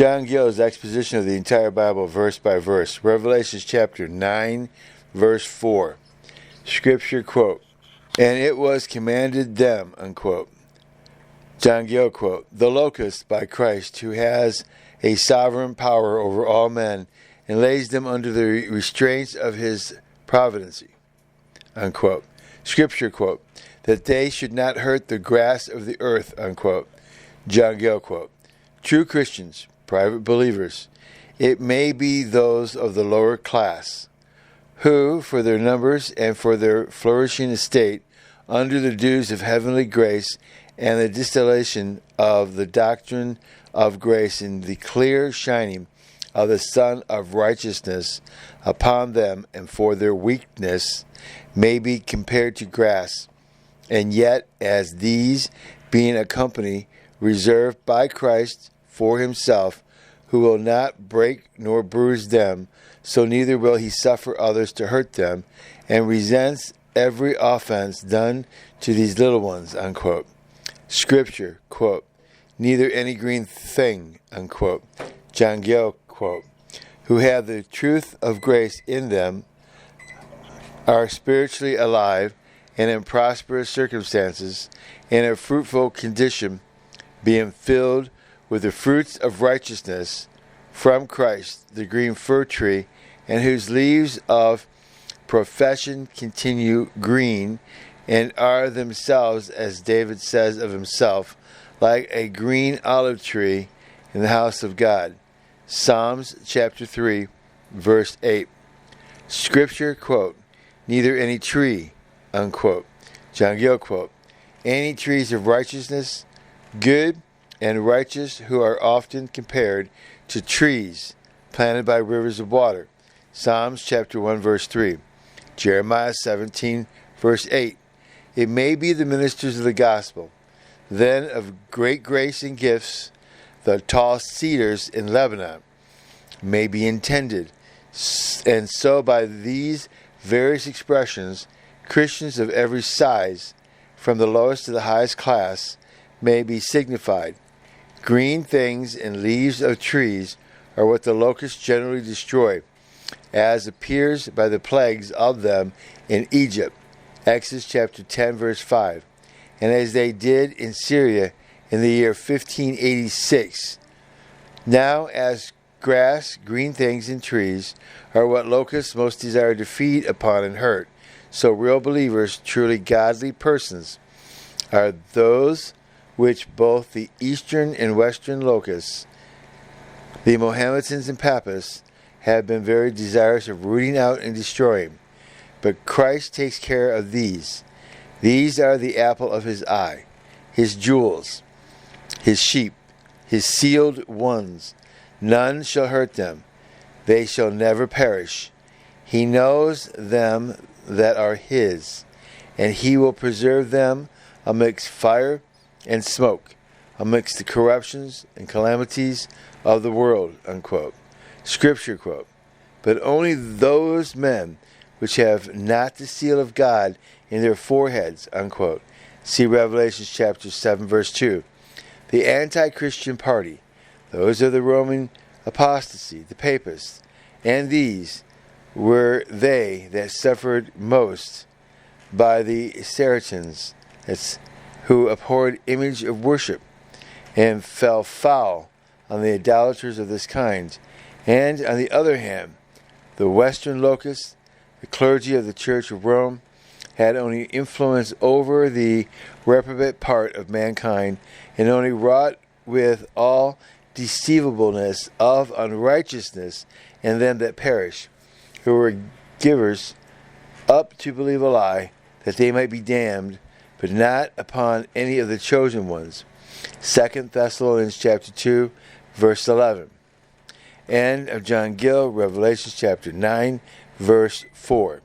John Gill's exposition of the entire Bible verse by verse. Revelation chapter 9, verse 4. Scripture quote, "And it was commanded them," unquote. John Gill quote, "The locust by Christ, who has a sovereign power over all men and lays them under the restraints of his providency," unquote. Scripture quote, "That they should not hurt the grass of the earth," unquote. John Gill quote, "True Christians, private believers, it may be those of the lower class, who, for their numbers and for their flourishing estate, under the dews of heavenly grace and the distillation of the doctrine of grace in the clear shining of the Sun of righteousness upon them, and for their weakness, may be compared to grass. And yet, as these, being a company reserved by Christ for himself, who will not break nor bruise them, so neither will he suffer others to hurt them, and resents every offense done to these little ones," unquote. Scripture, quote, "Neither any green thing," unquote. John Gill, quote, "Who have the truth of grace in them, are spiritually alive and in prosperous circumstances, in a fruitful condition, being filled with the fruits of righteousness from Christ, the green fir tree, and whose leaves of profession continue green, and are themselves, as David says of himself, like a green olive tree in the house of God." Psalms chapter 3, verse 8. Scripture, quote, "Neither any tree," unquote. John Gill, quote, "Any trees of righteousness, good and righteous, who are often compared to trees planted by rivers of water." Psalms chapter 1, verse 3. Jeremiah 17, verse 8. "It may be the ministers of the gospel, then of great grace and gifts, the tall cedars in Lebanon, may be intended. And so by these various expressions, Christians of every size, from the lowest to the highest class, may be signified. Green things and leaves of trees are what the locusts generally destroy, as appears by the plagues of them in Egypt, Exodus chapter 10, verse 5, and as they did in Syria in the year 1586. Now, as grass, green things, and trees are what locusts most desire to feed upon and hurt, so real believers, truly godly persons, are those which both the eastern and western locusts, the Mohammedans and Papists, have been very desirous of rooting out and destroying. But Christ takes care of these. These are the apple of his eye, his jewels, his sheep, his sealed ones. None shall hurt them. They shall never perish. He knows them that are his, and he will preserve them amidst fire and smoke, amidst the corruptions and calamities of the world," unquote. Scripture quote, "But only those men which have not the seal of God in their foreheads," unquote. See Revelation chapter 7, verse 2. The anti-Christian party, those of the Roman apostasy, the papists, and these were they that suffered most by the Saracens, who abhorred image of worship, and fell foul on the idolaters of this kind. And on the other hand, the Western locusts, the clergy of the Church of Rome, had only influence over the reprobate part of mankind, and only wrought with all deceivableness of unrighteousness in them that perish, who were givers up to believe a lie, that they might be damned, but not upon any of the chosen ones. 2 Thessalonians chapter 2, verse 11. And of John Gill, Revelation chapter 9, verse 4.